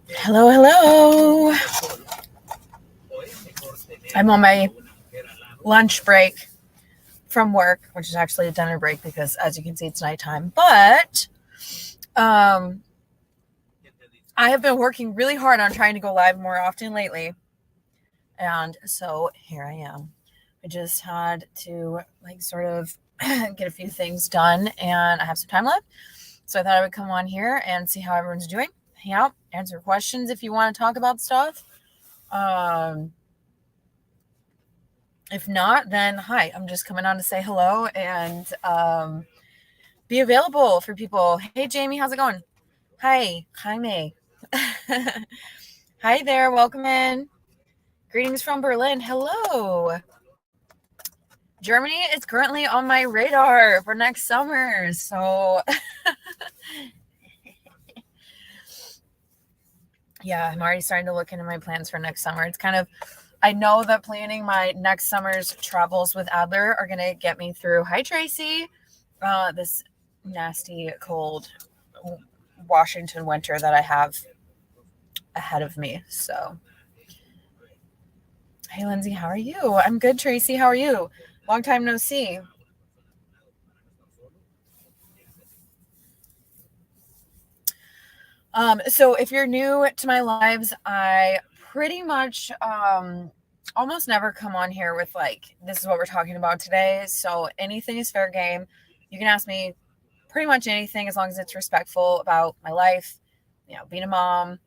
Hello, hello. I'm on my lunch break from work, which is actually a dinner break because, as you can see, it's nighttime. But I have been working really hard on trying to go live more often lately. And so here I am. I just had to sort of get a few things done, and I have some time left. So I thought I would come on here and see how everyone's doing. Hang out, answer questions if you want to talk about stuff. If not, then hi, I'm just coming on to say hello and be available for people. Hey, Jamie, how's it going? Hi, May. Hi there, welcome in. Greetings from Berlin. Hello. Germany is currently on my radar for next summer, so yeah, I'm already starting to look into my plans for next summer. It's kind of, I know that planning my next summer's travels with Adler are going to get me through. Hi, Tracy. This nasty, cold Washington winter that I have ahead of me. So, hey, Lindsay, how are you? I'm good, Tracy. How are you? Long time no see. So if you're new to my lives, I pretty much almost never come on here with this is what we're talking about today. So anything is fair game. You can ask me pretty much anything as long as it's respectful about my life, being a mom,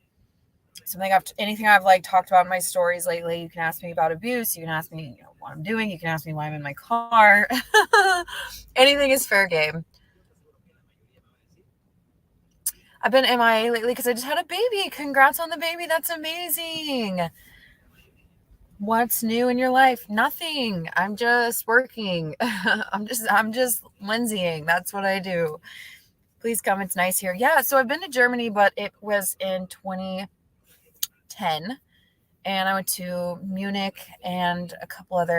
anything I've talked about in my stories lately. You can ask me about abuse. You can ask me what I'm doing. You can ask me why I'm in my car. Anything is fair game. I've been MIA lately because I just had a baby. Congrats on the baby. That's amazing. What's new in your life? Nothing. I'm just working. I'm just Lindsaying. That's what I do. Please come. It's nice here. Yeah. So I've been to Germany, but it was in 2010. And I went to Munich and a couple of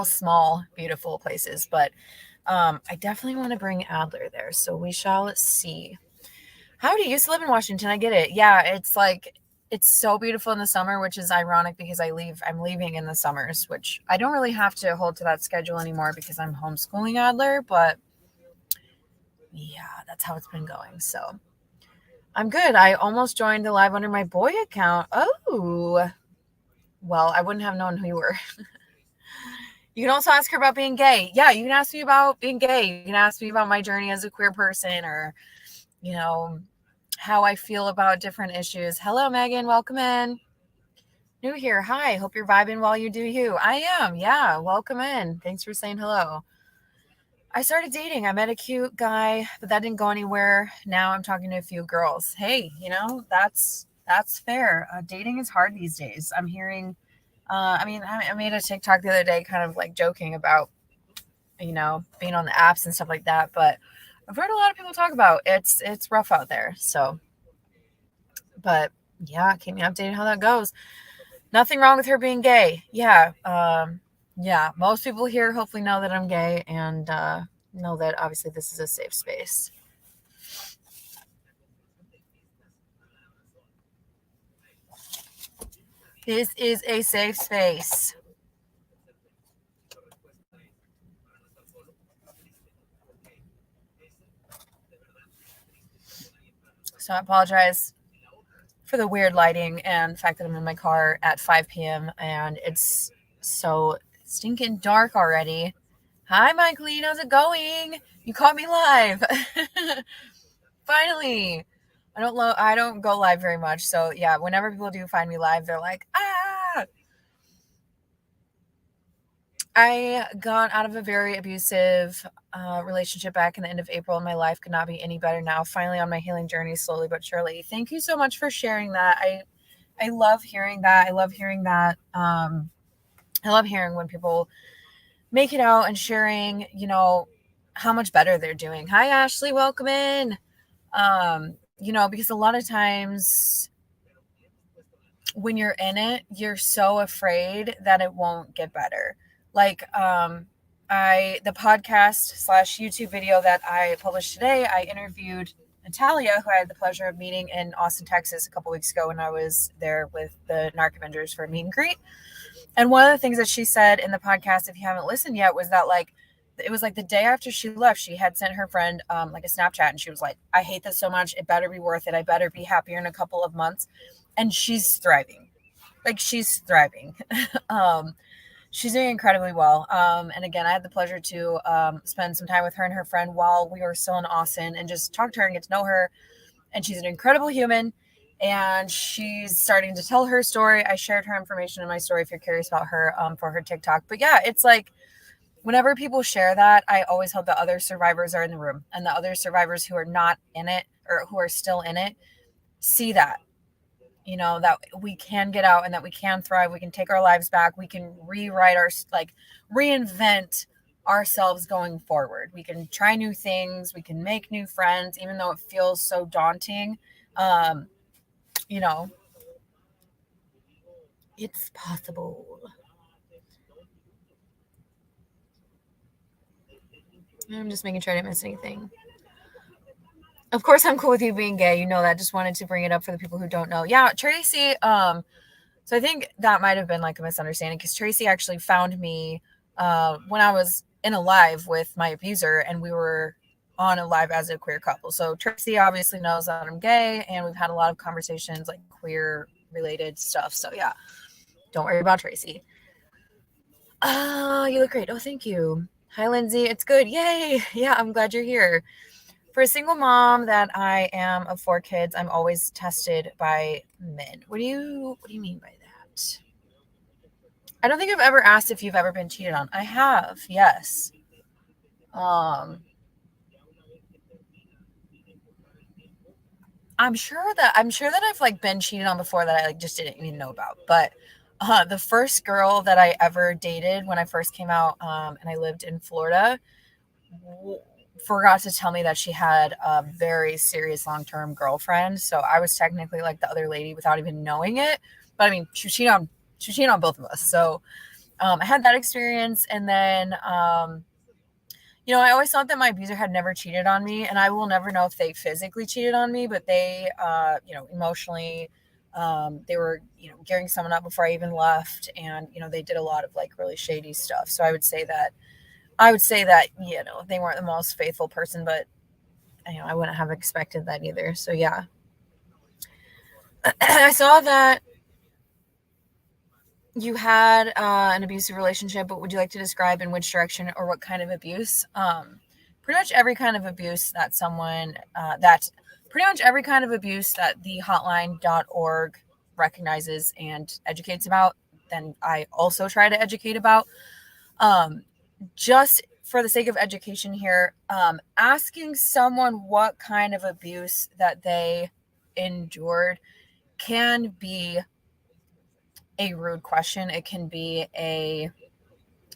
small, beautiful places. But I definitely want to bring Adler there. So we shall see. Howdy, you used to live in Washington. I get it. Yeah, it's so beautiful in the summer, which is ironic because I'm leaving in the summers, which I don't really have to hold to that schedule anymore because I'm homeschooling Adler. But yeah, that's how it's been going. So I'm good. I almost joined the live under my boy account. Oh, well, I wouldn't have known who you were. You can also ask her about being gay. Yeah, you can ask me about being gay. You can ask me about my journey as a queer person, or, how I feel about different issues. Hello, Megan. Welcome in. New here. Hi. Hope you're vibing while you do you. I am. Yeah. Welcome in. Thanks for saying hello. I started dating. I met a cute guy, but that didn't go anywhere. Now I'm talking to a few girls. Hey, that's fair. Dating is hard these days. I'm hearing, I made a TikTok the other day kind of joking about, being on the apps and stuff like that. But I've heard a lot of people talk about it's rough out there. So, but yeah, keep me updated how that goes. Nothing wrong with her being gay. Yeah. Yeah. Most people here hopefully know that I'm gay and know that obviously this is a safe space. This is a safe space. So I apologize for the weird lighting and the fact that I'm in my car at 5 p.m. and it's so stinking dark already. Hi, Michaeline. How's it going? You caught me live. Finally. I don't go live very much. So yeah, whenever people do find me live, they're like, ah. I got out of a very abusive relationship back in the end of April, and my life could not be any better now. Finally on my healing journey, slowly but surely. Thank you so much for sharing that. I love hearing that. I love hearing that. I love hearing when people make it out and sharing, how much better they're doing. Hi, Ashley. Welcome in. Because a lot of times when you're in it, you're so afraid that it won't get better. the podcast slash YouTube video that I published today, I interviewed Natalia, who I had the pleasure of meeting in Austin, Texas a couple weeks ago when I was there with the Narc Avengers for a meet and greet. And one of the things that she said in the podcast, if you haven't listened yet, was that like, it was like the day after she left, she had sent her friend like a Snapchat, and she was like, I hate this so much. It better be worth it. I better be happier in a couple of months. And she's thriving. Like, she's thriving. She's doing incredibly well. And again, I had the pleasure to spend some time with her and her friend while we were still in Austin and just talk to her and get to know her. And she's an incredible human. And she's starting to tell her story. I shared her information in my story if you're curious about her for her TikTok. But yeah, it's like, whenever people share that, I always hope that other survivors are in the room, and the other survivors who are not in it or who are still in it see that, that we can get out and that we can thrive. We can take our lives back. We can reinvent ourselves going forward. We can try new things. We can make new friends, even though it feels so daunting. It's possible. I'm just making sure I didn't miss anything. Of course, I'm cool with you being gay. You know that. Just wanted to bring it up for the people who don't know. Yeah, Tracy. So I think that might have been like a misunderstanding, because Tracy actually found me when I was in a live with my abuser, and we were on a live as a queer couple. So Tracy obviously knows that I'm gay, and we've had a lot of conversations like queer related stuff. So yeah, don't worry about Tracy. You look great. Oh, thank you. Hi, Lindsay. It's good. Yay. Yeah, I'm glad you're here. For a single mom that I am of 4 kids, I'm always tested by men. What do you mean by that? I don't think I've ever asked if you've ever been cheated on. I have, yes. I'm sure that I've like been cheated on before that I like just didn't even know about. But the first girl that I ever dated when I first came out, and I lived in Florida, forgot to tell me that she had a very serious long-term girlfriend. So I was technically like the other lady without even knowing it. But I mean, she cheated on both of us. So I had that experience. And then, I always thought that my abuser had never cheated on me, and I will never know if they physically cheated on me, but they, emotionally, they were, gearing someone up before I even left. And, they did a lot of like really shady stuff. So I would say that, they weren't the most faithful person, but I wouldn't have expected that either. So yeah. I saw that you had an abusive relationship, but would you like to describe in which direction or what kind of abuse? Pretty much every kind of abuse that the hotline.org recognizes and educates about, then I also try to educate about. Just for the sake of education here, asking someone what kind of abuse that they endured can be a rude question. It can be a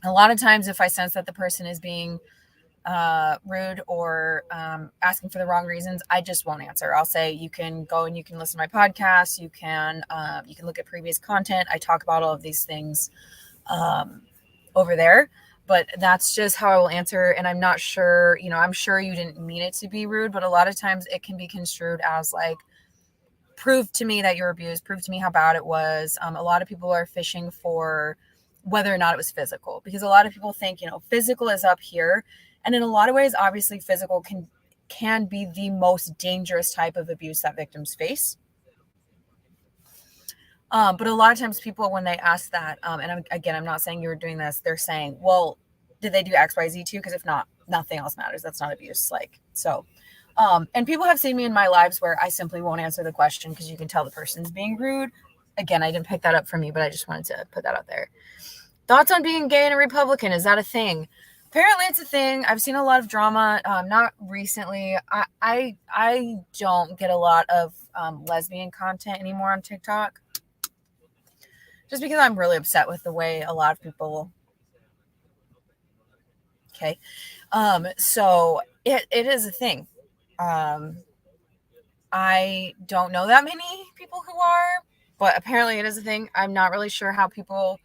lot of times if I sense that the person is being rude or asking for the wrong reasons, I just won't answer. I'll say, you can go and you can listen to my podcast. You can look at previous content. I talk about all of these things over there. But that's just how I will answer. And I'm not sure, I'm sure you didn't mean it to be rude, but a lot of times it can be construed as like, prove to me that you're abused, prove to me how bad it was. A lot of people are fishing for whether or not it was physical, because a lot of people think, physical is up here. And in a lot of ways, obviously physical can be the most dangerous type of abuse that victims face. But a lot of times people, when they ask that, and I'm not saying you were doing this, they're saying, well, did they do X, Y, Z too? Because if not, nothing else matters. That's not abuse. And people have seen me in my lives where I simply won't answer the question because you can tell the person's being rude. Again, I didn't pick that up from you, but I just wanted to put that out there. Thoughts on being gay and a Republican? Is that a thing? Apparently it's a thing. I've seen a lot of drama. Not recently. I don't get a lot of lesbian content anymore on TikTok, just because I'm really upset with the way a lot of people. Okay. So it is a thing. I don't know that many people who are, but apparently it is a thing. I'm not really sure how people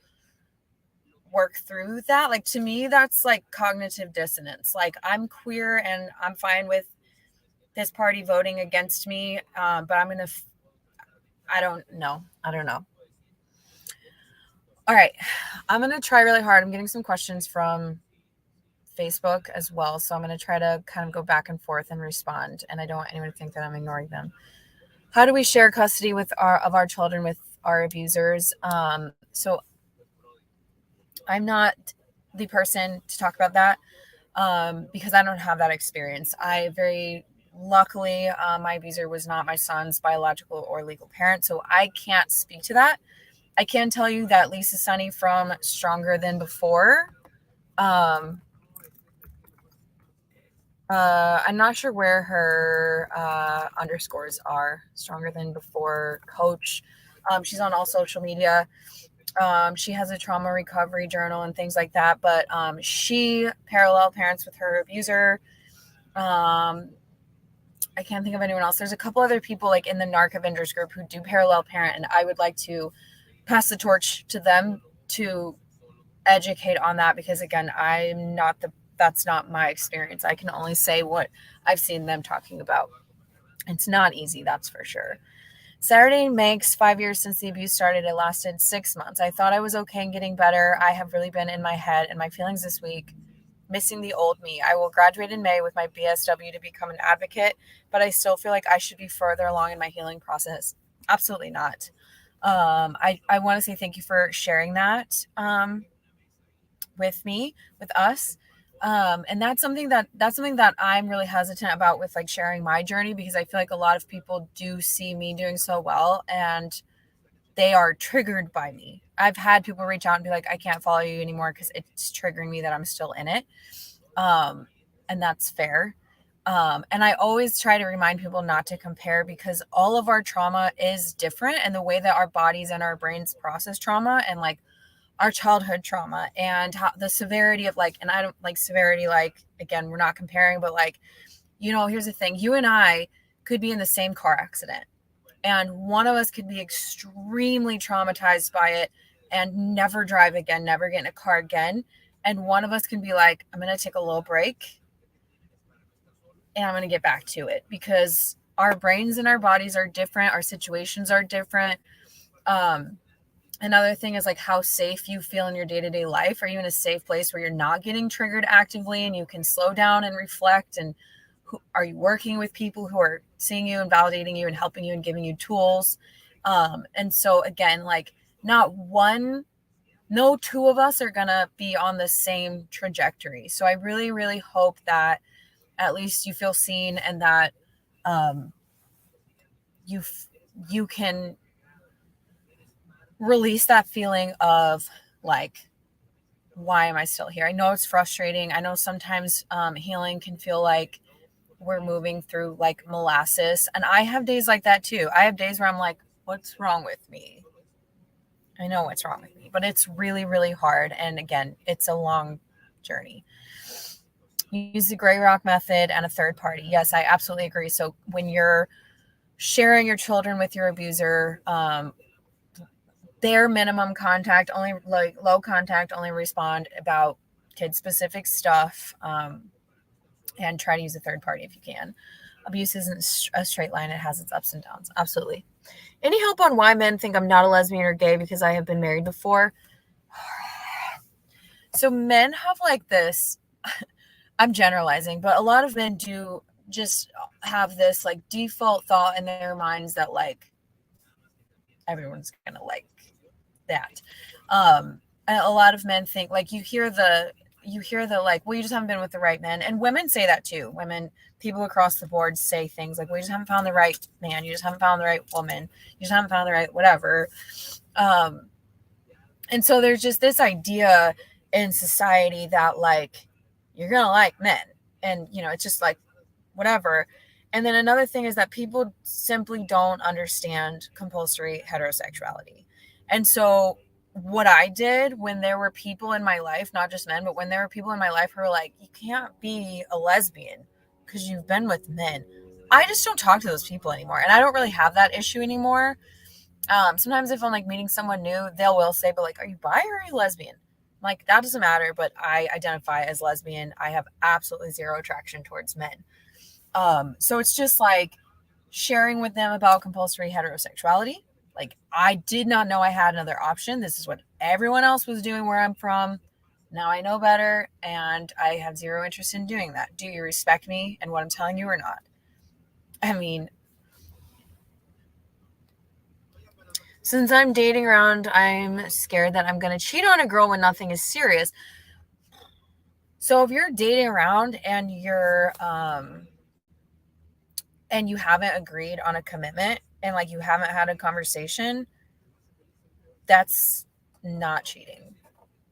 work through that. Like, to me, that's like cognitive dissonance. Like, I'm queer and I'm fine with this party voting against me, but I'm going to, I don't know. All right. I'm going to try really hard. I'm getting some questions from Facebook as well. So I'm going to try to kind of go back and forth and respond. And I don't want anyone to think that I'm ignoring them. How do we share custody of our children with our abusers? So I'm not the person to talk about that because I don't have that experience. Luckily, my abuser was not my son's biological or legal parent, so I can't speak to that. I can tell you that Lisa Sunny from Stronger Than Before, I'm not sure where her underscores are. Stronger Than Before coach. She's on all social media. She has a trauma recovery journal and things like that, but she parallel parents with her abuser. I can't think of anyone else. There's a couple other people like in the Narc Avengers group who do parallel parent, and I would like to pass the torch to them to educate on that, because again, that's not my experience. I can only say what I've seen them talking about. It's not easy, that's for sure. Saturday makes 5 years since the abuse started. It lasted 6 months. I thought I was okay and getting better. I have really been in my head and my feelings this week, missing the old me. I will graduate in May with my BSW to become an advocate, but I still feel like I should be further along in my healing process. Absolutely not. I want to say thank you for sharing that with me, with us. And that's something that I'm really hesitant about with like sharing my journey, because I feel like a lot of people do see me doing so well and they are triggered by me. I've had people reach out and be like, I can't follow you anymore because it's triggering me that I'm still in it. And that's fair. And I always try to remind people not to compare, because all of our trauma is different, and the way that our bodies and our brains process trauma, and like our childhood trauma, and how the severity of like, and I don't like severity, like, again, we're not comparing, but like, here's the thing. You and I could be in the same car accident, and one of us could be extremely traumatized by it and never drive again, never get in a car again. And one of us can be like, I'm going to take a little break and I'm going to get back to it, because our brains and our bodies are different. Our situations are different. Another thing is like how safe you feel in your day-to-day life. Are you in a safe place where you're not getting triggered actively and you can slow down and reflect? And are you working with people who are seeing you and validating you and helping you and giving you tools? And so again, like no two of us are going to be on the same trajectory. So I really, really hope that at least you feel seen, and that you can release that feeling of like, why am I still here? I know it's frustrating. I know sometimes healing can feel like we're moving through like molasses, and I have days like that too. I have days where I'm like, what's wrong with me? I know what's wrong with me, but it's really, really hard. And again, it's a long journey. Use the gray rock method and a third party. Yes, I absolutely agree. So when you're sharing your children with your abuser, their minimum contact, only like low contact, only respond about kid specific stuff, and try to use a third party if you can. Abuse isn't a straight line. It has its ups and downs. Absolutely. Any help on why men think I'm not a lesbian or gay because I have been married before? So men have like this, I'm generalizing, but a lot of men do just have this like default thought in their minds that like everyone's gonna like that. And a lot of men think like you hear the like, well, you just haven't been with the right men. And women say that too. People across the board say things like, well, you just haven't found the right man, you just haven't found the right woman, you just haven't found the right whatever. And so there's just this idea in society that like you're gonna like men, and it's just like whatever. And then another thing is that people simply don't understand compulsory heterosexuality. And so what I did when there were people in my life, not just men, but when there were people in my life who were like, you can't be a lesbian because you've been with men, I just don't talk to those people anymore. And I don't really have that issue anymore. Sometimes if I'm like meeting someone new, will say, but like, are you bi or are you lesbian? Like, that doesn't matter, but I identify as lesbian. I have absolutely zero attraction towards men. So it's just like sharing with them about compulsory heterosexuality. Like, I did not know I had another option. This is what everyone else was doing where I'm from. Now I know better, and I have zero interest in doing that. Do you respect me and what I'm telling you or not? I mean, since I'm dating around, I'm scared that I'm going to cheat on a girl when nothing is serious. So if you're dating around and you haven't agreed on a commitment and like you haven't had a conversation, that's not cheating.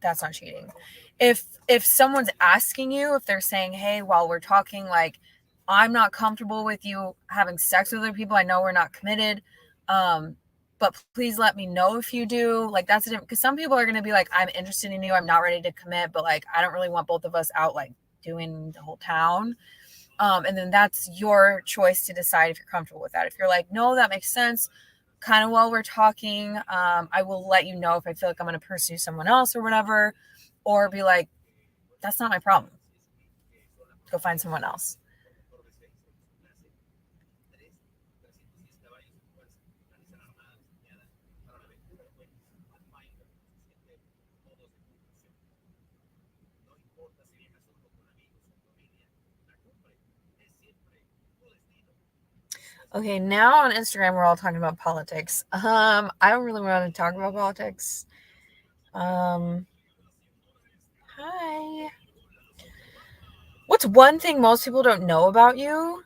That's not cheating. If someone's asking you, if they're saying, hey, while we're talking, like, I'm not comfortable with you having sex with other people, I know we're not committed, but please let me know if you do. Like, that's a different, because some people are going to be like, I'm interested in you, I'm not ready to commit, but like, I don't really want both of us out like doing the whole town. And then that's your choice to decide if you're comfortable with that. If you're like, no, that makes sense, kind of while we're talking, I will let you know if I feel like I'm going to pursue someone else or whatever, or be like, that's not my problem. Go find someone else. Okay, now on Instagram, we're all talking about politics. I don't really want to talk about politics. Hi. What's one thing most people don't know about you?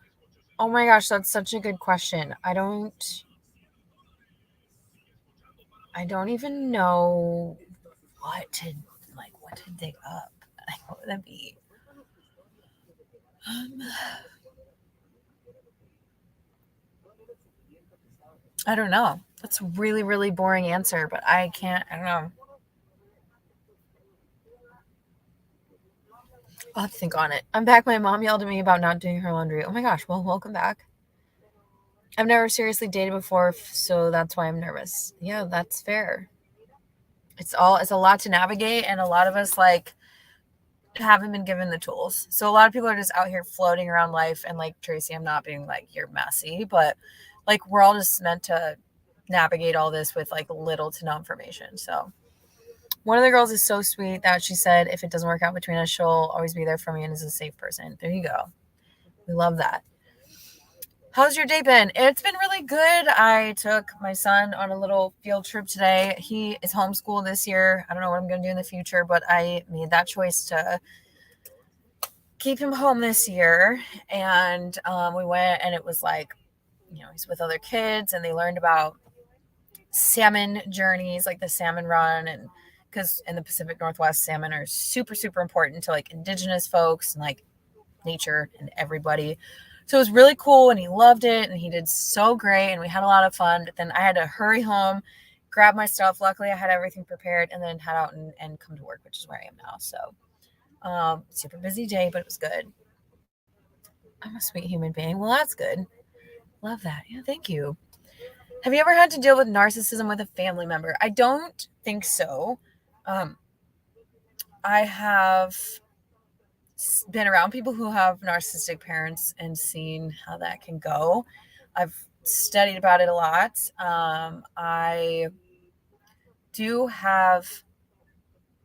Oh my gosh, that's such a good question. I don't even know what to dig up. Like, what would that be? Um, I don't know. That's a really, really boring answer, but I don't know. I'll have to think on it. I'm back. My mom yelled at me about not doing her laundry. Oh my gosh. Well, welcome back. I've never seriously dated before, so that's why I'm nervous. Yeah, that's fair. It's a lot to navigate, and a lot of us like haven't been given the tools. So a lot of people are just out here floating around life, and like, Tracy, I'm not being like you're messy, but like, we're all just meant to navigate all this with like little to no information. So one of the girls is so sweet that she said, if it doesn't work out between us, she'll always be there for me and is a safe person. There you go. We love that. How's your day been? It's been really good. I took my son on a little field trip today. He is homeschooled this year. I don't know what I'm going to do in the future, but I made that choice to keep him home this year. And we went, and it was like, he's with other kids, and they learned about salmon journeys, like the salmon run. And because in the Pacific Northwest, salmon are super, super important to like indigenous folks and like nature and everybody. So it was really cool, and he loved it, and he did so great, and we had a lot of fun. But then I had to hurry home, grab my stuff. Luckily, I had everything prepared, and then head out and come to work, which is where I am now. So super busy day, but it was good. I'm a sweet human being. Well, that's good. Love that. Yeah, thank you. Have you ever had to deal with narcissism with a family member? I don't think so. I have been around people who have narcissistic parents and seen how that can go. I've studied about it a lot. I do have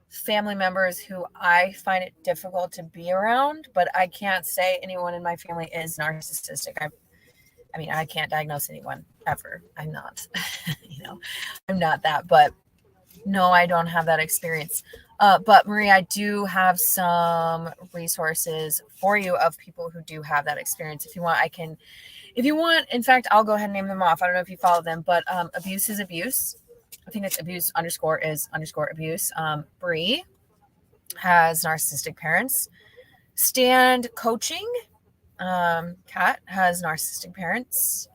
family members who I find it difficult to be around, but I can't say anyone in my family is narcissistic. I mean, I can't diagnose anyone ever. I'm not, I'm not that, but no, I don't have that experience. But Marie, I do have some resources for you of people who do have that experience. If you want, in fact, I'll go ahead and name them off. I don't know if you follow them, but Abuse is Abuse. I think it's abuse_is_abuse. Bree has narcissistic parents. Stand Coaching. Kat has narcissistic parents.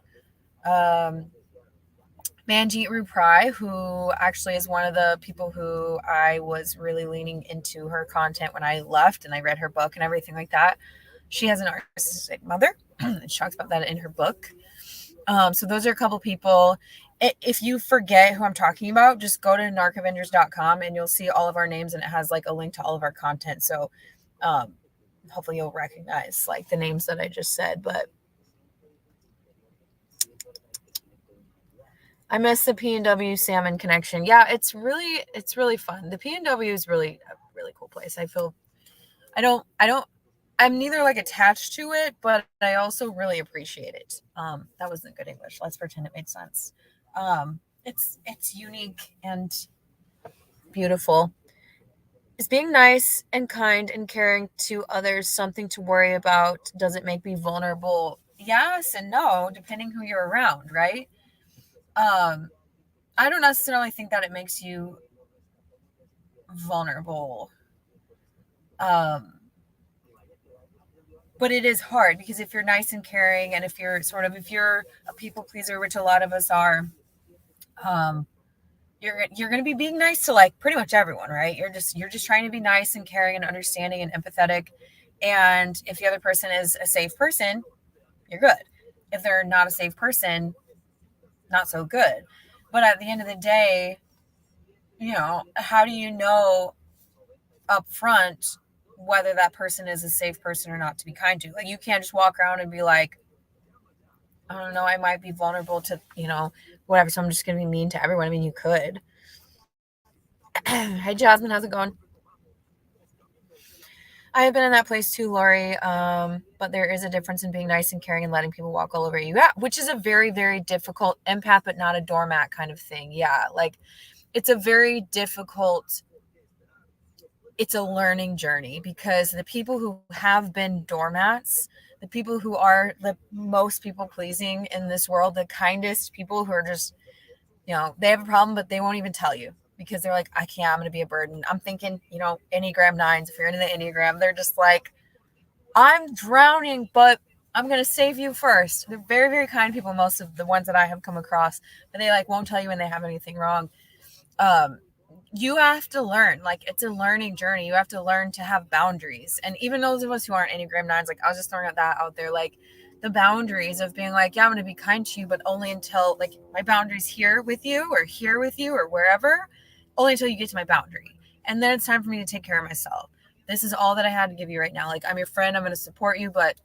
Manjeet Ruprai, who actually is one of the people who I was really leaning into her content when I left and I read her book and everything like that. She has a narcissistic mother. She talks about that in her book. So those are a couple people. if you forget who I'm talking about, just go to narcavengers.com and you'll see all of our names, and it has like a link to all of our content. So hopefully you'll recognize like the names that I just said. But I miss the PNW Salmon Connection. Yeah, it's really fun. The PNW is really a really cool place. I'm neither like attached to it, but I also really appreciate it. That wasn't good English. Let's pretend it made sense. It's unique and beautiful. Is being nice and kind and caring to others something to worry about? Does it make me vulnerable? Yes and no, depending who you're around, right? I don't necessarily think that it makes you vulnerable. But it is hard because if you're nice and caring, and if you're a people pleaser, which a lot of us are, you're going to be being nice to like pretty much everyone, right? You're just trying to be nice and caring and understanding and empathetic. And if the other person is a safe person, you're good. If they're not a safe person, not so good. But at the end of the day, how do you know up front whether that person is a safe person or not to be kind to? Like, you can't just walk around and be like, I don't know, I might be vulnerable to, whatever. So I'm just going to be mean to everyone. I mean, you could. Hi, Jasmine. How's it going? I have been in that place too, Lori. But there is a difference in being nice and caring and letting people walk all over you. Yeah, which is a very, very difficult empath, but not a doormat kind of thing. Yeah, like it's a very difficult, it's a learning journey, because the people who have been doormats, the people who are the most people pleasing in this world, the kindest people who are just, they have a problem, but they won't even tell you because they're like, I can't, I'm going to be a burden. I'm thinking, Enneagram 9s, if you're into the Enneagram, they're just like, I'm drowning, but I'm going to save you first. They're very, very kind people, most of the ones that I have come across, but they like won't tell you when they have anything wrong. You have to learn, like, it's a learning journey. You have to learn to have boundaries. And even those of us who aren't Enneagram 9s, like, I was just throwing that out there, like the boundaries of being like, yeah, I'm going to be kind to you, but only until like my boundaries here with you or wherever, only until you get to my boundary. And then it's time for me to take care of myself. This is all that I had to give you right now. Like, I'm your friend, I'm going to support you, but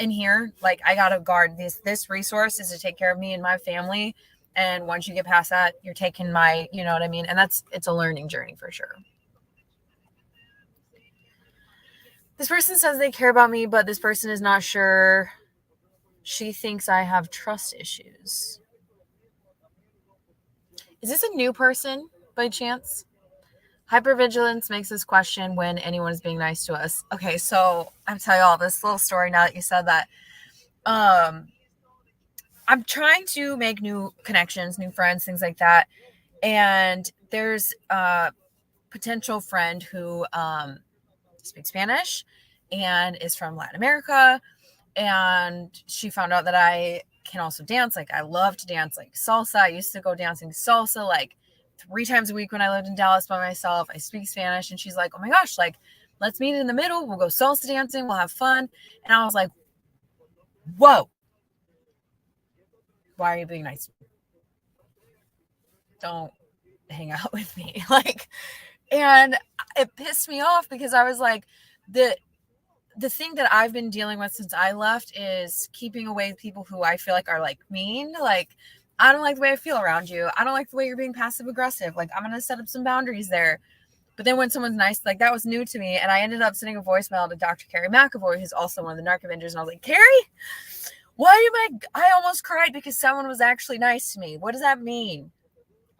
in here, like, I got to guard this resource is to take care of me and my family. And once you get past that, you're taking my, you know what I mean? And it's a learning journey for sure. This person says they care about me, but this person is not sure. She thinks I have trust issues. Is this a new person by chance? Hypervigilance makes us question when anyone is being nice to us. Okay, so I'm telling you all this little story now that you said that. I'm trying to make new connections, new friends, things like that. And there's a potential friend who speaks Spanish and is from Latin America. And she found out that I can also dance. Like, I love to dance, like salsa. I used to go dancing salsa like 3 times a week when I lived in Dallas by myself. I speak Spanish. And she's like, oh my gosh, like, let's meet in the middle. We'll go salsa dancing. We'll have fun. And I was like, whoa. Why are you being nice? Don't hang out with me. Like, and it pissed me off because I was like, the thing that I've been dealing with since I left is keeping away people who I feel like are like mean. Like, I don't like the way I feel around you. I don't like the way you're being passive aggressive. Like, I'm going to set up some boundaries there. But then when someone's nice, like, that was new to me. And I ended up sending a voicemail to Dr. Carrie McAvoy, who's also one of the Narcavengers. And I was like, Carrie, I almost cried because someone was actually nice to me. What does that mean?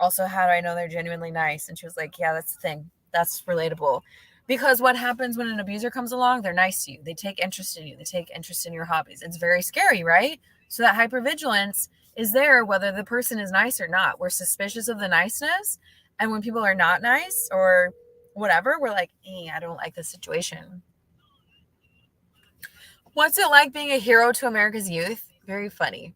Also, how do I know they're genuinely nice? And she was like, yeah, that's the thing. That's relatable. Because what happens when an abuser comes along? They're nice to you. They take interest in you. They take interest in your hobbies. It's very scary, right? So that hypervigilance is there whether the person is nice or not. We're suspicious of the niceness. And when people are not nice or whatever, we're like, I don't like this situation. What's it like being a hero to America's youth? Very funny.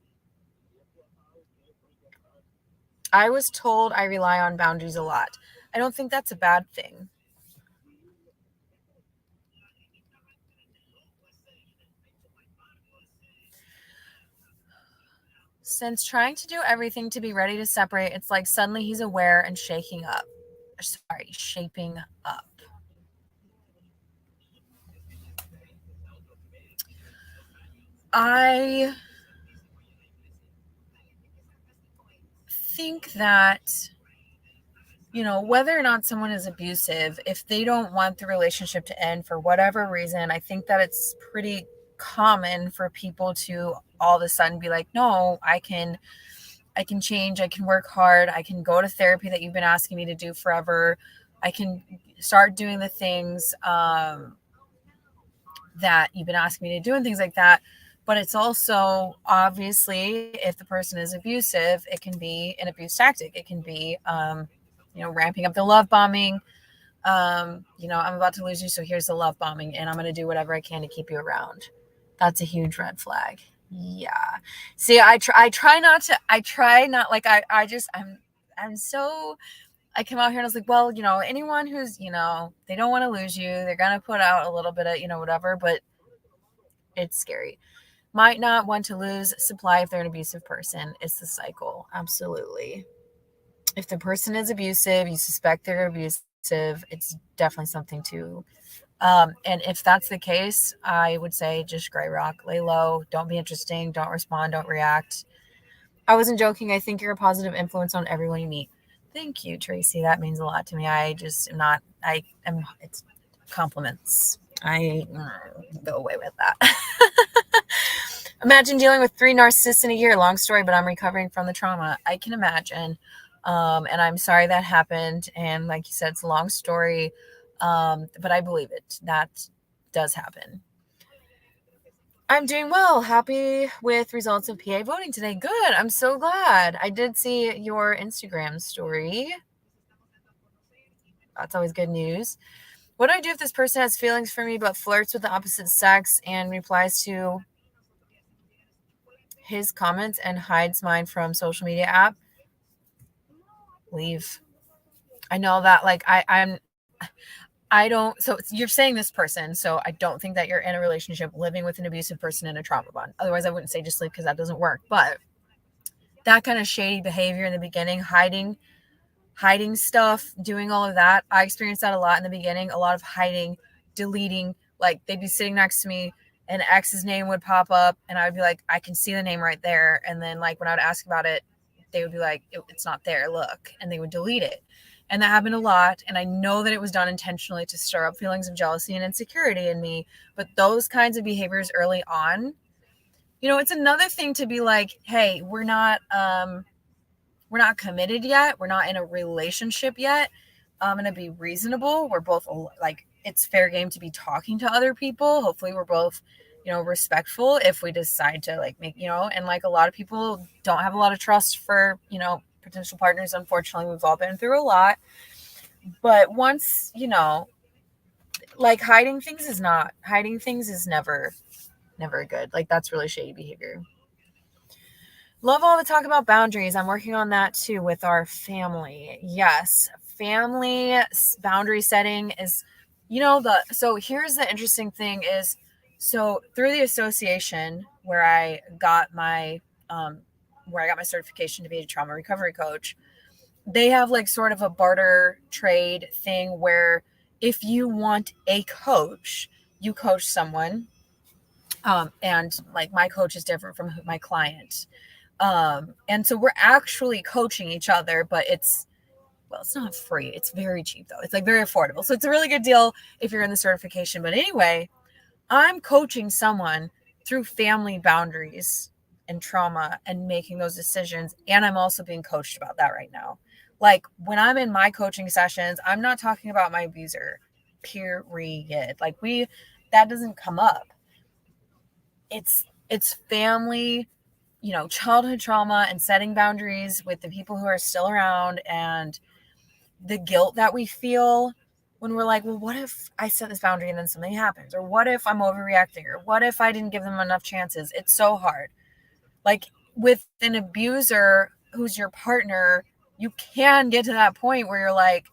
I was told I rely on boundaries a lot. I don't think that's a bad thing. Since trying to do everything to be ready to separate, it's like suddenly he's aware and shaping up. I think that, whether or not someone is abusive, if they don't want the relationship to end for whatever reason, I think that it's pretty common for people to all of a sudden be like, no, I can change, I can work hard, I can go to therapy that you've been asking me to do forever, I can start doing the things that you've been asking me to do and things like that. But it's also, obviously, if the person is abusive, it can be an abuse tactic. It can be, ramping up the love bombing. I'm about to lose you, so here's the love bombing, and I'm going to do whatever I can to keep you around. That's a huge red flag. Yeah. See, I try not, like, I came out here and I was like, well, anyone who's, they don't want to lose you, they're going to put out a little bit of, whatever, but it's scary. Might not want to lose supply if they're an abusive person. It's the cycle. Absolutely. If the person is abusive, you suspect they're abusive, it's definitely something to, and if that's the case, I would say just gray rock, lay low, don't be interesting, don't respond, don't react. I wasn't joking. I think you're a positive influence on everyone you meet. Thank you, Tracy. That means a lot to me. It's compliments. I go away with that. Imagine dealing with 3 narcissists in a year. Long story, but I'm recovering from the trauma. I can imagine. And I'm sorry that happened. And like you said, it's a long story. But I believe it. That does happen. I'm doing well. Happy with results of PA voting today. Good. I'm so glad. I did see your Instagram story. That's always good news. What do I do if this person has feelings for me but flirts with the opposite sex and replies to his comments and hides mine from social media app? Leave. I know that, like, I don't, so you're saying this person, so I don't think that you're in a relationship living with an abusive person in a trauma bond. Otherwise, I wouldn't say just leave, because that doesn't work. But that kind of shady behavior in the beginning, hiding stuff, doing all of that, I experienced that a lot in the beginning. A lot of hiding, deleting. Like, they'd be sitting next to me, and X's name would pop up, and I would be like, I can see the name right there. And then, like, when I would ask about it, they would be like, it's not there, look. And they would delete it. And that happened a lot. And I know that it was done intentionally to stir up feelings of jealousy and insecurity in me. But those kinds of behaviors early on, it's another thing to be like, hey, we're not committed yet. We're not in a relationship yet. I'm going to be reasonable. We're both, like, it's fair game to be talking to other people. Hopefully we're both, respectful if we decide to, like, make, and, like, a lot of people don't have a lot of trust for, potential partners. Unfortunately, we've all been through a lot. But once, like, hiding things is never good. Like, that's really shady behavior. Love all the talk about boundaries. I'm working on that too with our family. Yes, family boundary setting is, so here's the interesting thing is, so through the association where I got my certification to be a trauma recovery coach, they have, like, sort of a barter trade thing where if you want a coach, you coach someone. And, like, my coach is different from my client. And so we're actually coaching each other, but it's not free. It's very cheap, though. It's, like, very affordable. So it's a really good deal if you're in the certification. But anyway, I'm coaching someone through family boundaries and trauma and making those decisions. And I'm also being coached about that right now. Like, when I'm in my coaching sessions, I'm not talking about my abuser, period. Like, that doesn't come up. It's family, childhood trauma and setting boundaries with the people who are still around, and the guilt that we feel when we're like, well, what if I set this boundary and then something happens? Or what if I'm overreacting? Or what if I didn't give them enough chances? It's so hard. Like, with an abuser who's your partner, you can get to that point where you're like,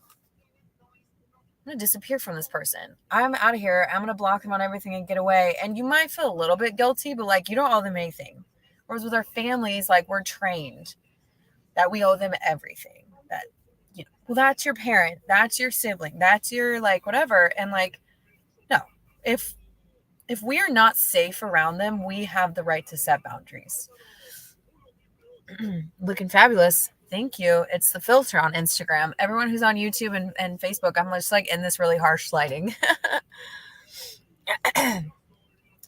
I'm going to disappear from this person. I'm out of here. I'm going to block them on everything and get away. And you might feel a little bit guilty, but, like, you don't owe them anything. Whereas with our families, like we're trained that we owe them everything. That, well, that's your parent, that's your sibling, that's your like whatever. And like, no, if we are not safe around them, we have the right to set boundaries. Looking fabulous. Thank you. It's the filter on Instagram. Everyone who's on YouTube and Facebook, I'm just like in this really harsh lighting.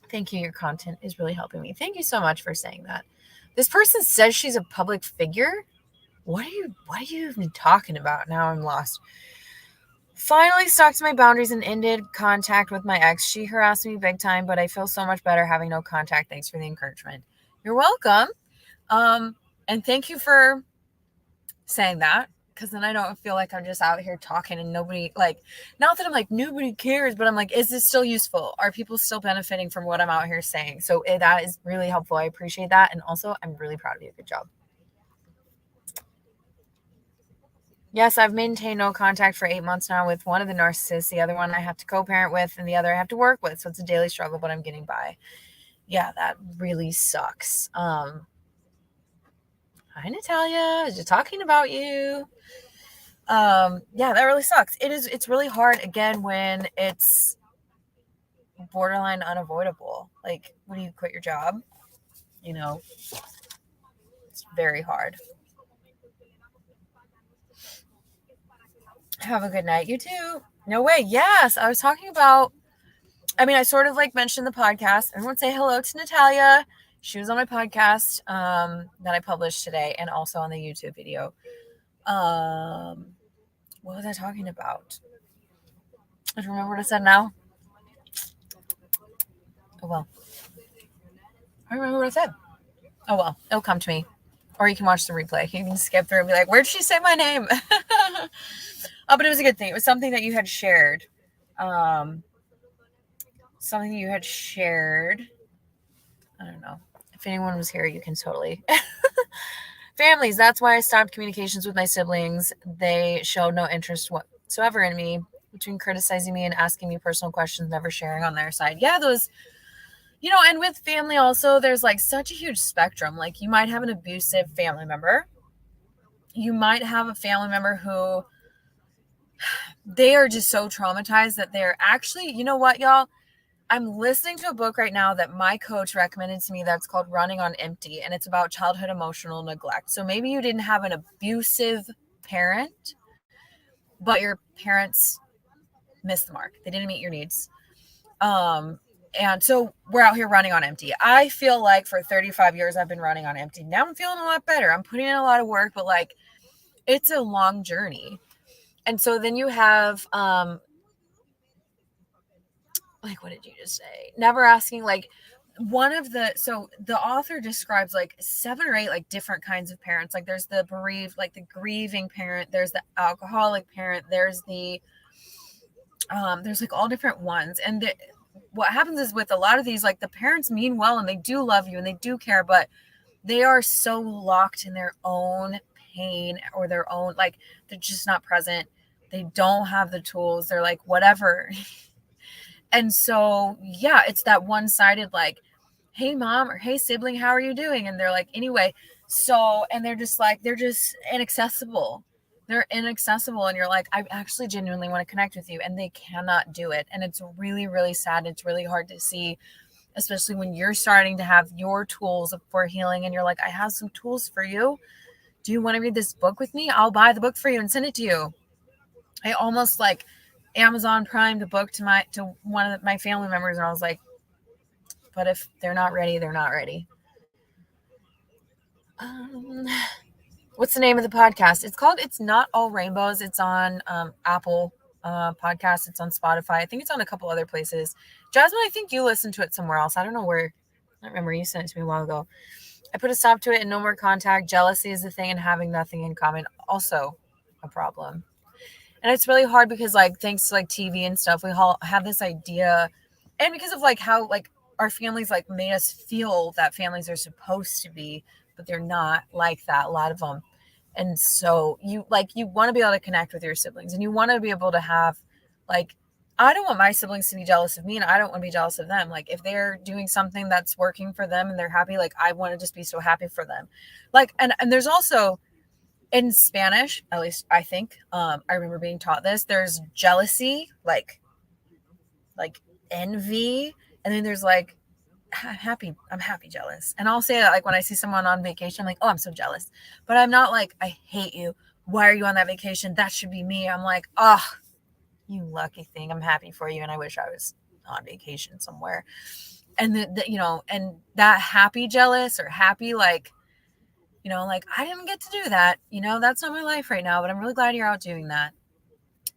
Thank you. Your content is really helping me. Thank you so much for saying that. This person says she's a public figure. What are you even talking about? Now I'm lost. Finally stuck to my boundaries and ended contact with my ex. She harassed me big time, but I feel so much better having no contact. Thanks for the encouragement. You're welcome. And thank you for saying that, because then I don't feel like I'm just out here talking and nobody, like, not that I'm like, nobody cares, but I'm like, is this still useful? Are people still benefiting from what I'm out here saying? So that is really helpful. I appreciate that. And also, I'm really proud of you. Good job. Yes, I've maintained no contact for 8 months now with one of the narcissists. The other one I have to co-parent with, and the other I have to work with. So it's a daily struggle, but I'm getting by. Yeah, that really sucks. Hi, Natalia. Just talking about you. Yeah, that really sucks. It's really hard, again, when it's borderline unavoidable. Like, when you quit your job, it's very hard. Have a good night. You too. No way. Yes, I was talking about, I sort of like mentioned the podcast. Everyone say hello to Natalia. She was on my podcast that I published today, and also on the YouTube video. What was I talking about? I don't remember what I said now. Oh, well. I don't remember what I said. Oh, well. It'll come to me. Or you can watch the replay. You can skip through and be like, where'd she say my name? But it was a good thing. It was something that you had shared. Something you had shared. I don't know. If anyone was here, you can totally. Families. That's why I stopped communications with my siblings. They showed no interest whatsoever in me, between criticizing me and asking me personal questions, never sharing on their side. Yeah, those, and with family also, there's like such a huge spectrum. Like, you might have an abusive family member. You might have a family member who they are just so traumatized that they're actually, you know what, y'all? I'm listening to a book right now that my coach recommended to me that's called Running on Empty, and it's about childhood emotional neglect. So maybe you didn't have an abusive parent, but your parents missed the mark. They didn't meet your needs. And so we're out here running on empty. I feel like for 35 years, I've been running on empty. Now I'm feeling a lot better. I'm putting in a lot of work, but like, it's a long journey. And so then you have, like, what did you just say? Never asking, like, so the author describes like 7 or 8 like different kinds of parents. Like, there's the bereaved, like the grieving parent, there's the alcoholic parent, there's the there's like all different ones. And what happens is with a lot of these, like, the parents mean well and they do love you and they do care, but they are so locked in their own pain or their own, like, they're just not present. They don't have the tools. They're like, whatever. And so, yeah, it's that one-sided, like, hey, mom, or hey, sibling, how are you doing? And they're like, anyway. So, and they're just inaccessible. They're inaccessible. And you're like, I actually genuinely want to connect with you. And they cannot do it. And it's really, really sad. It's really hard to see, especially when you're starting to have your tools for healing. And you're like, I have some tools for you. Do you want to read this book with me? I'll buy the book for you and send it to you. I almost like Amazon Prime the book to one of my family members, and I was like, but if they're not ready, they're not ready. What's the name of the podcast? It's called It's Not All Rainbows. It's on Apple Podcasts. It's on Spotify. I think it's on a couple other places. Jasmine, I think you listened to it somewhere else. I don't know where. I don't remember. You sent it to me a while ago. I put a stop to it and no more contact. Jealousy is the thing, and having nothing in common also a problem. And it's really hard because, like, thanks to like TV and stuff, we all have this idea, and because of like how like our families like made us feel that families are supposed to be, but they're not like that, a lot of them. And so you want to be able to connect with your siblings, and you want to be able to have like I don't want my siblings to be jealous of me, and I don't want to be jealous of them. Like, if they're doing something that's working for them and they're happy, like, I want to just be so happy for them. Like, and there's also in Spanish, at least I think, I remember being taught this, there's jealousy, like envy, and then there's like I'm happy jealous. And I'll say that like when I see someone on vacation, I'm like, oh, I'm so jealous. But I'm not like, I hate you. Why are you on that vacation? That should be me. I'm like, oh, you lucky thing. I'm happy for you. And I wish I was on vacation somewhere. And and that happy jealous or happy, like, like I didn't get to do that. That's not my life right now, but I'm really glad you're out doing that.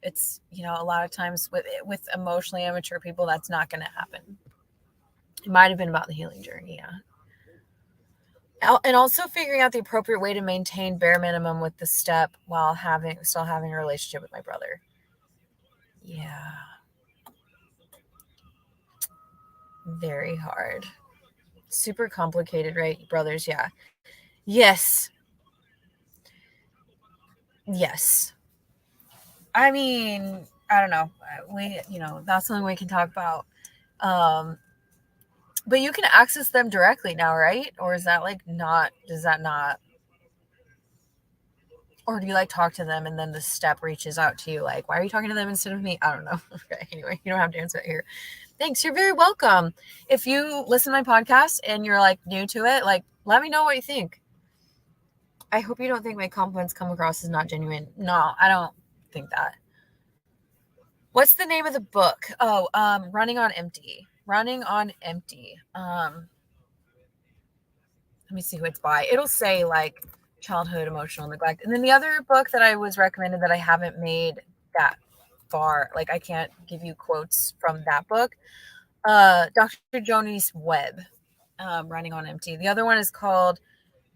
It's, a lot of times with emotionally immature people, that's not going to happen. It might have been about the healing journey. Yeah. And also figuring out the appropriate way to maintain bare minimum with the step while still having a relationship with my brother. Yeah. Very hard. Super complicated, right? Brothers. Yeah. Yes. Yes. I mean, I don't know. That's something we can talk about. But you can access them directly now, right? Or is that like not, does that not, or do you like talk to them and then the step reaches out to you? Like, why are you talking to them instead of me? I don't know. Okay. Anyway, you don't have to answer it here. Thanks. You're very welcome. If you listen to my podcast and you're like new to it, like, let me know what you think. I hope you don't think my compliments come across as not genuine. No, I don't think that. What's the name of the book? Oh, Running on Empty. Running on Empty. Let me see who it's by. It'll say like childhood emotional neglect. And then the other book that I was recommended that I haven't made that far, like I can't give you quotes from that book. Dr. Joni's Webb, Running on Empty. The other one is called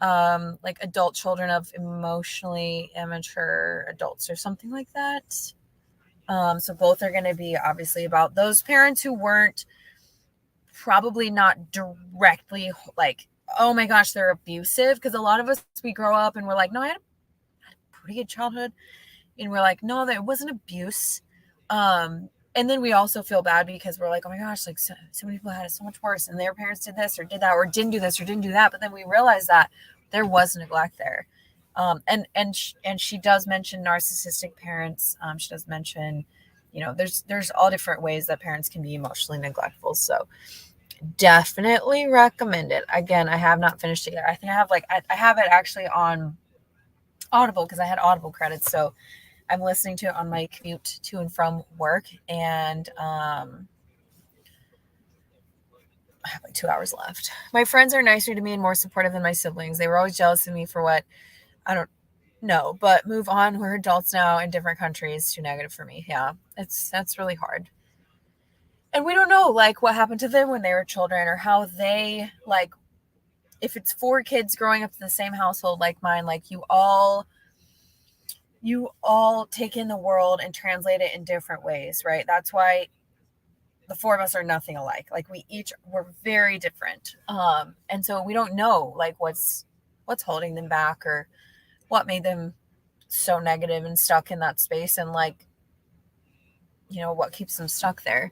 like Adult Children of Emotionally Immature Adults or something like that. So both are going to be obviously about those parents who weren't probably not directly like, oh my gosh, they're abusive. Because a lot of us, we grow up and we're like, no, I had a pretty good childhood. And we're like, no, that wasn't abuse. And then we also feel bad because we're like, oh my gosh, like so many people had it so much worse and their parents did this or did that or didn't do this or didn't do that. But then we realize that there was neglect there. And she does mention narcissistic parents. She does mention, there's all different ways that parents can be emotionally neglectful. So definitely recommend it. Again, I have not finished it yet. I think I have I have it actually on Audible because I had Audible credits. So I'm listening to it on my commute to and from work, and I have like 2 hours left. My friends are nicer to me and more supportive than my siblings. They were always jealous of me for what I don't know, but move on. We're adults now in different countries. Too negative for me. Yeah, that's really hard. And we don't know like what happened to them when they were children or how they like, if it's 4 kids growing up in the same household like mine, like you all take in the world and translate it in different ways, right? That's why the 4 of us are nothing alike. Like we're very different. And so we don't know like what's holding them back or what made them so negative and stuck in that space and like, what keeps them stuck there.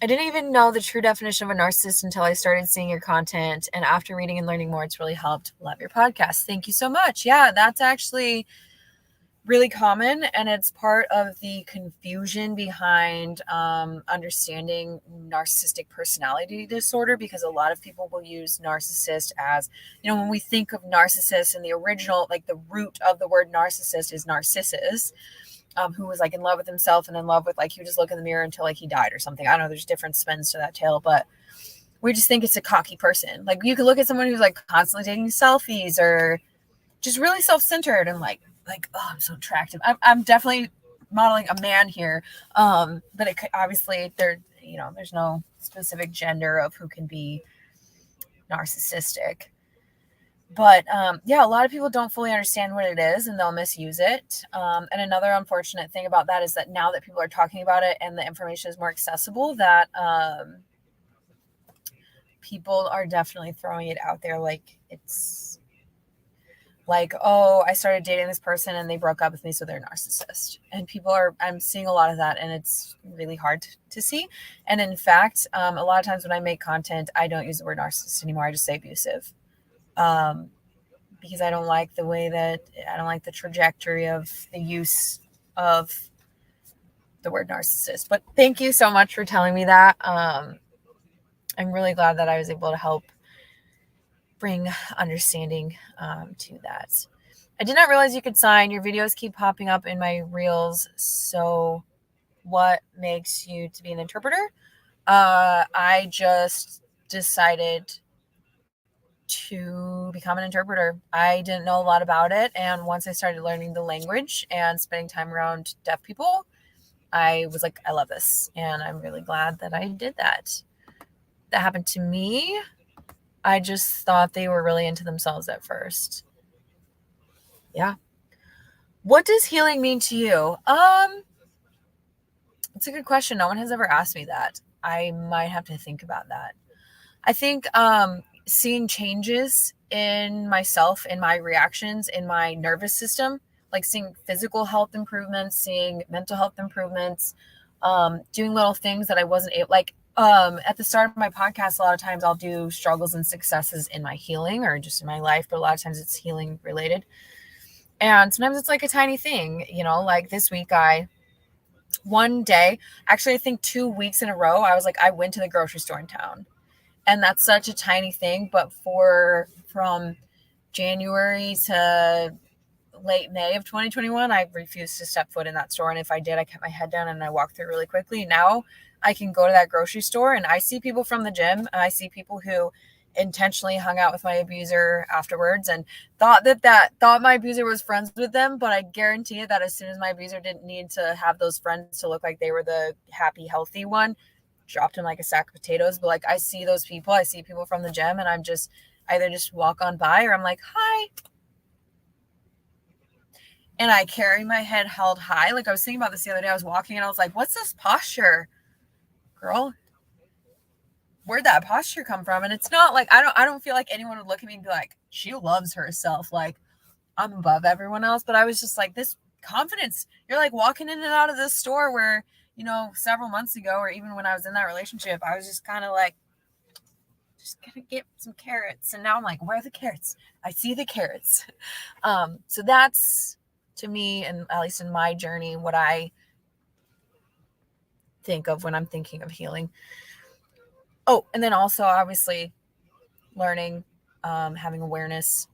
I didn't even know the true definition of a narcissist until I started seeing your content. And after reading and learning more, it's really helped. Love your podcast. Thank you so much. Yeah, that's actually really common. And it's part of the confusion behind understanding narcissistic personality disorder, because a lot of people will use narcissist as, when we think of narcissist and the original, like the root of the word narcissist is Narcissus. Who was like in love with himself and in love with like, he would just look in the mirror until like he died or something. I don't know. There's different spins to that tale, but we just think it's a cocky person. Like you could look at someone who's like constantly taking selfies or just really self-centered and like, oh, I'm so attractive. I'm definitely modeling a man here. But it could, obviously there's no specific gender of who can be narcissistic. But yeah, a lot of people don't fully understand what it is and they'll misuse it. And another unfortunate thing about that is that now that people are talking about it and the information is more accessible, that people are definitely throwing it out there like it's like, oh, I started dating this person and they broke up with me, so they're a narcissist. And I'm seeing a lot of that, and it's really hard to see. And in fact, a lot of times when I make content, I don't use the word narcissist anymore. I just say abusive. Because I don't like the trajectory of the use of the word narcissist. But thank you so much for telling me that. I'm really glad that I was able to help bring understanding to that. I did not realize you could sign. Your videos keep popping up in my reels. So what makes you to be an interpreter? I just decided to become an interpreter. I didn't know a lot about it. And once I started learning the language and spending time around deaf people, I was like, I love this. And I'm really glad that I did that. That happened to me. I just thought they were really into themselves at first. Yeah. What does healing mean to you? It's a good question. No one has ever asked me that. I might have to think about that. I think seeing changes in myself, in my reactions, in my nervous system, like seeing physical health improvements, seeing mental health improvements, doing little things that I wasn't able, like at the start of my podcast, a lot of times I'll do struggles and successes in my healing or just in my life, but a lot of times it's healing related. And sometimes it's like a tiny thing, like this week one day, actually I think 2 weeks in a row, I was like, I went to the grocery store in town. And that's such a tiny thing, but from January to late May of 2021, I refused to step foot in that store. And if I did, I kept my head down and I walked through really quickly. Now I can go to that grocery store and I see people from the gym. And I see people who intentionally hung out with my abuser afterwards and thought my abuser was friends with them. But I guarantee you that as soon as my abuser didn't need to have those friends to look like they were the happy, healthy one, dropped him like a sack of potatoes. But like, I see those people, I see people from the gym, and I'm just either just walk on by or I'm like, hi. And I carry my head held high. Like I was thinking about this the other day. I was walking and I was like, what's this posture? Girl, where'd that posture come from? And it's not like, I don't feel like anyone would look at me and be like, she loves herself. Like I'm above everyone else. But I was just like, this confidence, you're like walking in and out of this store where, several months ago, or even when I was in that relationship, I was just kind of like, just gonna get some carrots. And now I'm like, where are the carrots? I see the carrots. So that's, to me, and at least in my journey, what I think of when I'm thinking of healing. Oh, and then also obviously learning, having awareness,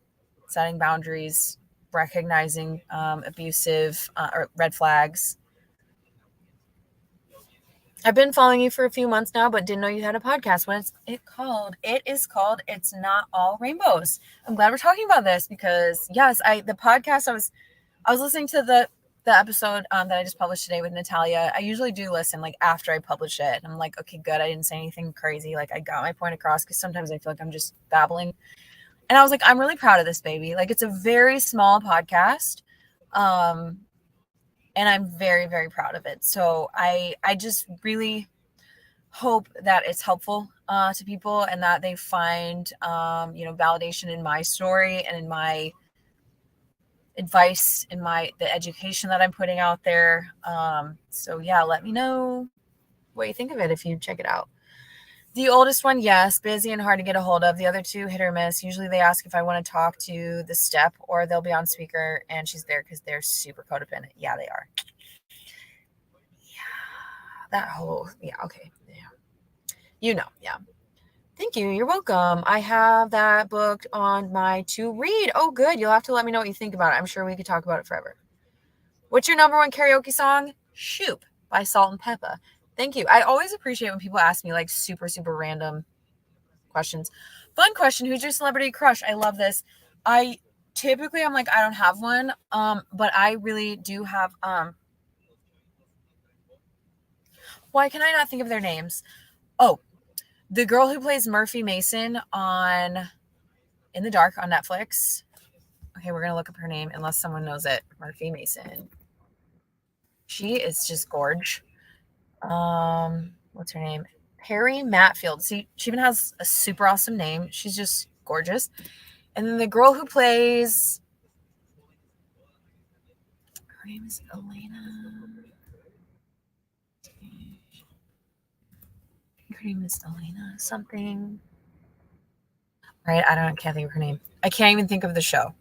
setting boundaries, recognizing abusive or red flags. I've been following you for a few months now, but didn't know you had a podcast. What is it called? It is called It's Not All Rainbows. I'm glad we're talking about this because yes, the podcast I was listening to the episode that I just published today with Natalia. I usually do listen like after I publish it. I'm like, okay, good. I didn't say anything crazy. Like I got my point across because sometimes I feel like I'm just babbling. And I was like, I'm really proud of this baby. Like it's a very small podcast. And I'm very, very proud of it. So I just really hope that it's helpful to people and that they find, validation in my story and in my advice, in the education that I'm putting out there. So yeah, let me know what you think of it if you check it out. The oldest one, yes, busy and hard to get a hold of. The other two, hit or miss. Usually they ask if I want to talk to the step or they'll be on speaker and she's there because they're super codependent. Yeah, they are. Yeah, okay. Yeah. Yeah. Thank you. You're welcome. I have that booked on my to read. Oh, good. You'll have to let me know what you think about it. I'm sure we could talk about it forever. What's your number one karaoke song? Shoop by Salt and Peppa. Thank you. I always appreciate when people ask me like super, super random questions. Fun question. Who's your celebrity crush? I love this. I'm like, I don't have one. But I really do have, why can I not think of their names? Oh, the girl who plays Murphy Mason on In the Dark on Netflix. Okay, we're going to look up her name unless someone knows it. Murphy Mason. She is just gorge. What's her name? Perry Matfield. See, she even has a super awesome name. She's just gorgeous. And then the girl who plays Her name is Elena. Her name is Elena something. Right? Can't think of her name. I can't even think of the show.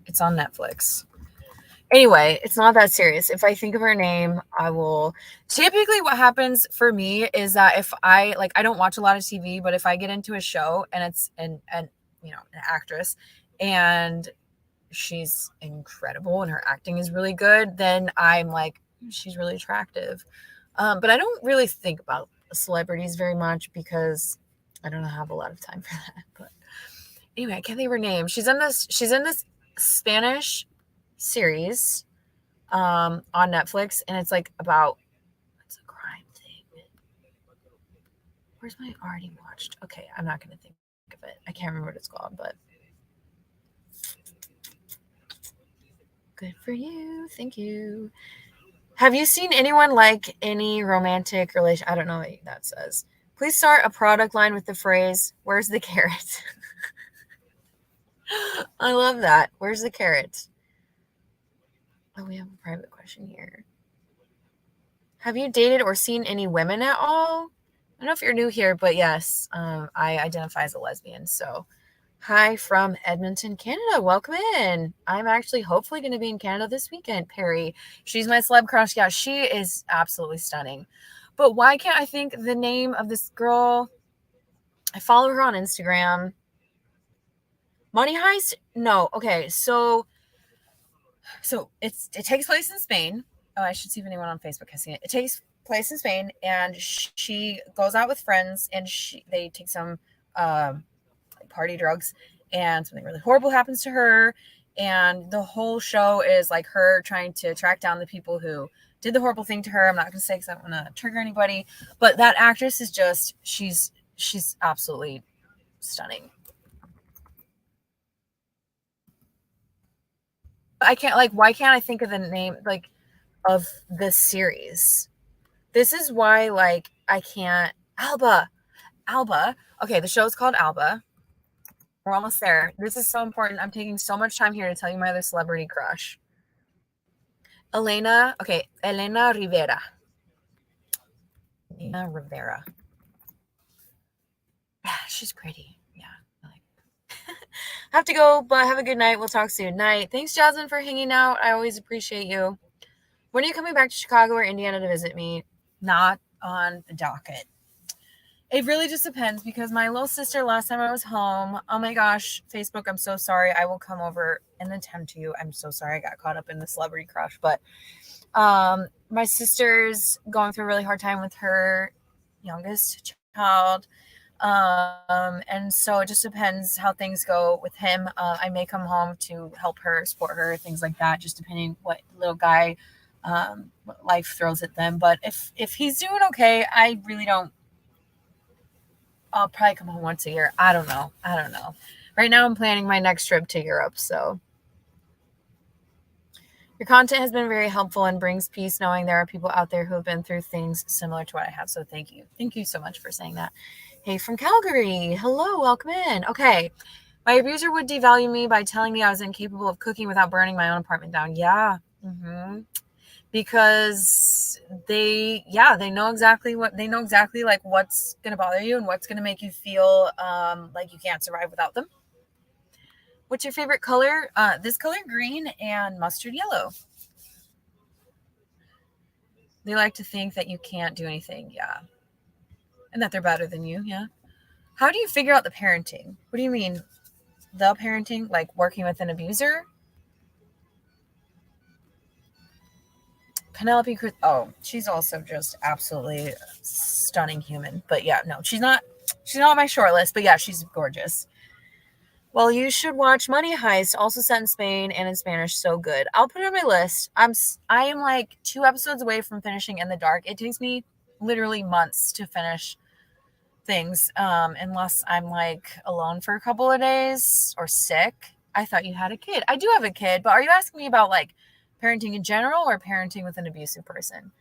It's on Netflix. Anyway, it's not that serious. If I think of her name, I will. Typically, what happens for me is that if I don't watch a lot of TV, but if I get into a show and it's an actress and she's incredible and her acting is really good, then I'm like, she's really attractive. But I don't really think about celebrities very much because I don't have a lot of time for that. But anyway, I can't think of her name. She's in this Spanish series on Netflix, and it's like about, it's a crime thing. Where's my already watched? Okay, I'm not gonna think of it. I can't remember what it's called, but good for you. Thank you. Have you seen anyone like any romantic relation? I don't know what that says. Please start a product line with the phrase, "Where's the carrot?" I love that. Where's the carrot? Oh, we have a private question here. Have you dated or seen any women at all? I don't know if you're new here, but yes, I identify as a lesbian. So hi from Edmonton, Canada. Welcome in. I'm actually hopefully going to be in Canada this weekend, Perry. She's my celeb crush. Yeah, she is absolutely stunning. But why can't I think the name of this girl? I follow her on Instagram. Money Heist? No. Okay, so it takes place in Spain. Oh, I should see if anyone on Facebook has seen it. It takes place in Spain, and she goes out with friends, and they take some party drugs, and something really horrible happens to her. And the whole show is like her trying to track down the people who did the horrible thing to her. I'm not going to say because I don't want to trigger anybody, but that actress is just, she's absolutely stunning. Why can't I think of the name of this series? This is why I can't. Alba. Okay, the show's called Alba. We're almost there. This is so important. I'm taking so much time here to tell you my other celebrity crush. Elena Rivera. Elena Rivera. Yeah, she's pretty. Yeah. Have to go, but have a good night. We'll talk soon. Night. Thanks, Jasmine, for hanging out. I always appreciate you. When are you coming back to Chicago or Indiana to visit me? Not on the docket. It really just depends because my little sister, last time I was home, oh my gosh, Facebook, I'm so sorry. I will come over and attend to you. I'm so sorry I got caught up in the celebrity crush, but my sister's going through a really hard time with her youngest child. And so it just depends how things go with him. I may come home to help her, support her, things like that, just depending what little guy what life throws at them. But if he's doing okay, I really don't. I'll probably come home once a year. I don't know. Right now I'm planning my next trip to Europe. So your content has been very helpful and brings peace knowing there are people out there who have been through things similar to what I have. So thank you. Thank you so much for saying that. Hey, from Calgary. Hello, welcome in. Okay. My abuser would devalue me by telling me I was incapable of cooking without burning my own apartment down. Yeah. Because they know exactly what's going to bother you and what's going to make you feel like you can't survive without them. What's your favorite color? This color, green, and mustard yellow. They like to think that you can't do anything. Yeah. And that they're better than you. Yeah. How do you figure out the parenting? What do you mean? The parenting, like working with an abuser? Penelope Cruz. Oh, she's also just absolutely stunning human. But yeah, no, she's not on my short list. But yeah, she's gorgeous. Well, you should watch Money Heist, also set in Spain and in Spanish. So good. I'll put it on my list. I am like 2 episodes away from finishing In the Dark. It takes me literally months to finish things, unless I'm like alone for a couple of days or sick. I thought you had a kid. I do have a kid, but are you asking me about like parenting in general or parenting with an abusive person?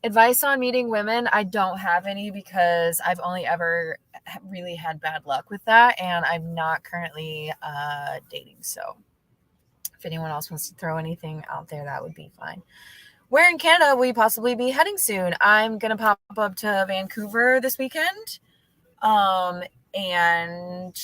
Advice on meeting women, I don't have any because I've only ever really had bad luck with that, and I'm not currently dating. So If anyone else wants to throw anything out there, that would be fine. Where in Canada will you possibly be heading soon? I'm going to pop up to Vancouver this weekend. And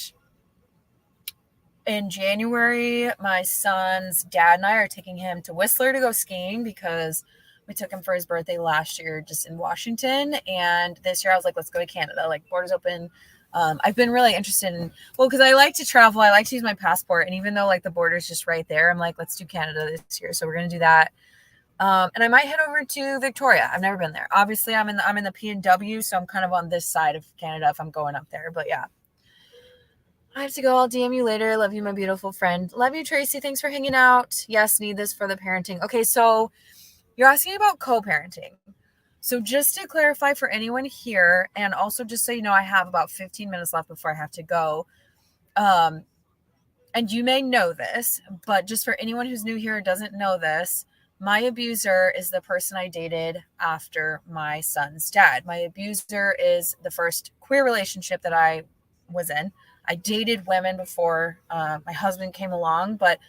in January, my son's dad and I are taking him to Whistler to go skiing because we took him for his birthday last year just in Washington. And this year I was like, let's go to Canada. Like, borders open. I've been really interested in, because I like to travel. I like to use my passport. And even though like the border's just right there, I'm like, let's do Canada this year. So we're going to do that. And I might head over to Victoria. I've never been there. Obviously, I'm in the PNW, so I'm kind of on this side of Canada if I'm going up there. But yeah. I have to go. I'll DM you later. Love you, my beautiful friend. Love you, Tracy. Thanks for hanging out. Yes, need this for the parenting. Okay, so you're asking about co-parenting. So just to clarify for anyone here, and also just so you know, I have about 15 minutes left before I have to go. And you may know this, but just for anyone who's new here or doesn't know this, my abuser is the person I dated after my son's dad. My abuser is the first queer relationship that I was in. I dated women before my husband came along, but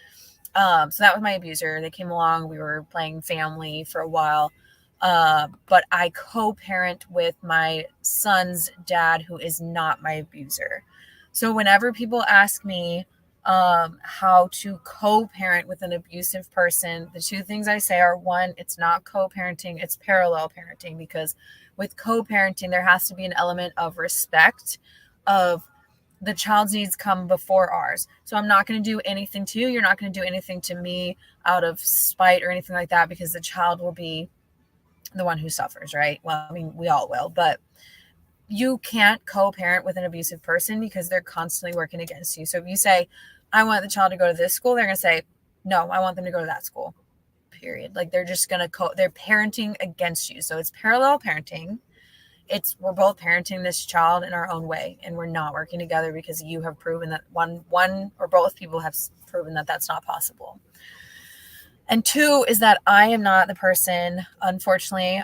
so that was my abuser. They came along. We were playing family for a while. But I co-parent with my son's dad, who is not my abuser. So whenever people ask me how to co-parent with an abusive person, the two things I say are, one, it's not co-parenting, it's parallel parenting, because with co-parenting, there has to be an element of respect of the child's needs come before ours. So I'm not going to do anything to you. You're not going to do anything to me out of spite or anything like that, because the child will be the one who suffers, right? Well, I mean, we all will, but you can't co-parent with an abusive person because they're constantly working against you. So if you say, I want the child to go to this school, they're going to say, no, I want them to go to that school, period. Like they're just going to they're parenting against you. So it's parallel parenting. We're both parenting this child in our own way, and we're not working together because you have proven that one or both people have proven that that's not possible. And two is that I am not the person, unfortunately,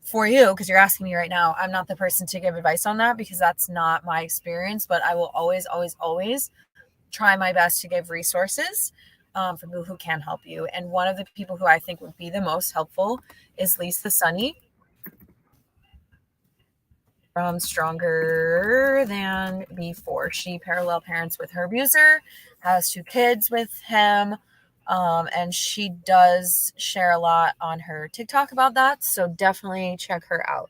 for you, because you're asking me right now, I'm not the person to give advice on that because that's not my experience, but I will always, always, always try my best to give resources for people who can help you. And one of the people who I think would be the most helpful is Lisa Sunny from Stronger Than Before. She parallel parents with her abuser, has 2 kids with him, and she does share a lot on her TikTok about that, so definitely check her out.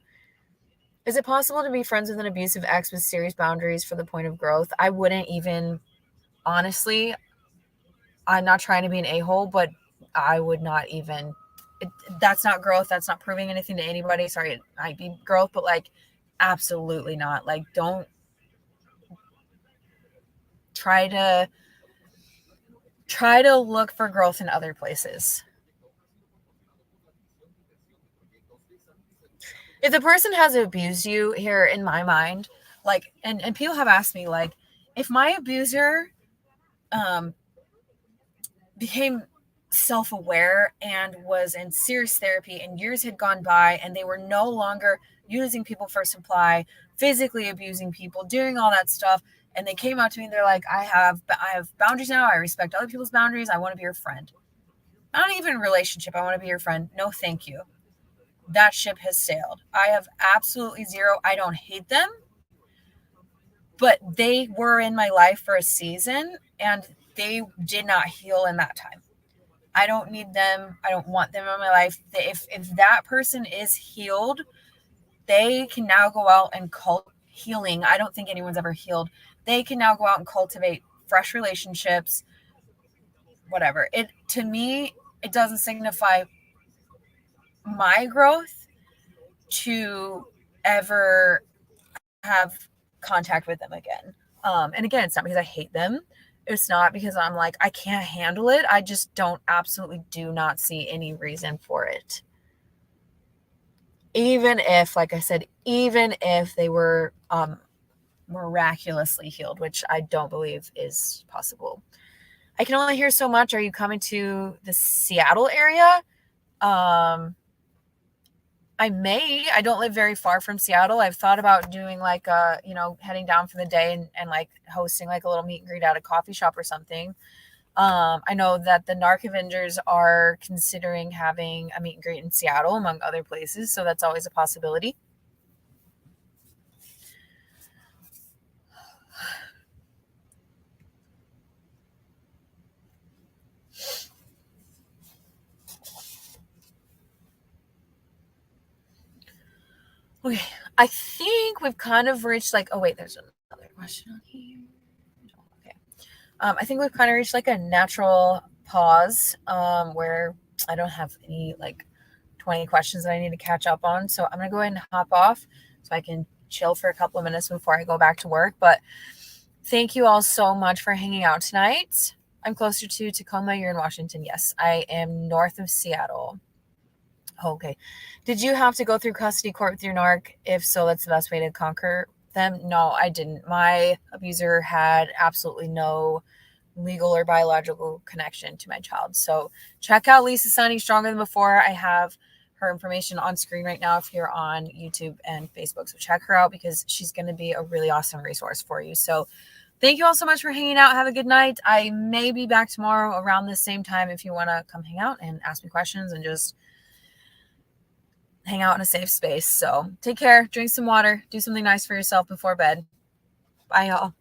Is it possible to be friends with an abusive ex with serious boundaries for the point of growth? I wouldn't even, honestly, I'm not trying to be an a-hole, but I would not even, that's not growth. That's not proving anything to anybody. Sorry, it might be growth, but like, absolutely not. Like, don't try to look for growth in other places. If the person has abused you here, in my mind, like, and people have asked me, like, if my abuser became self-aware and was in serious therapy and years had gone by and they were no longer using people for supply, physically abusing people, doing all that stuff, and they came out to me and they're like, I have boundaries now, I respect other people's boundaries, I want to be your friend. Not even relationship, I want to be your friend. No, thank you. That ship has sailed. I have absolutely zero, I don't hate them, but they were in my life for a season and they did not heal in that time. I don't need them. I don't want them in my life. If that person is healed, they can now go out and healing. I don't think anyone's ever healed. They can now go out and cultivate fresh relationships, whatever. To me, it doesn't signify my growth to ever have contact with them again. And again, it's not because I hate them. It's not because I'm like, I can't handle it. I just absolutely do not see any reason for it. Even if, like I said, even if they were miraculously healed, which I don't believe is possible. I can only hear so much. Are you coming to the Seattle area? I don't live very far from Seattle. I've thought about doing like heading down for the day and like hosting like a little meet and greet at a coffee shop or something. I know that the Narc Avengers are considering having a meet and greet in Seattle, among other places, so that's always a possibility. Okay, I think we've kind of reached like, oh wait, there's another question on here. Okay. I think we've kind of reached like a natural pause where I don't have any like 20 questions that I need to catch up on. So I'm going to go ahead and hop off so I can chill for a couple of minutes before I go back to work. But thank you all so much for hanging out tonight. I'm closer to Tacoma. You're in Washington. Yes, I am north of Seattle. Okay. Did you have to go through custody court with your narc? If so, that's the best way to conquer them. No, I didn't. My abuser had absolutely no legal or biological connection to my child. So check out Lisa Sunny Stronger Than Before. I have her information on screen right now if you're on YouTube and Facebook. So check her out because she's going to be a really awesome resource for you. So thank you all so much for hanging out. Have a good night. I may be back tomorrow around the same time if you want to come hang out and ask me questions and just hang out in a safe space. So take care, drink some water, do something nice for yourself before bed. Bye, y'all.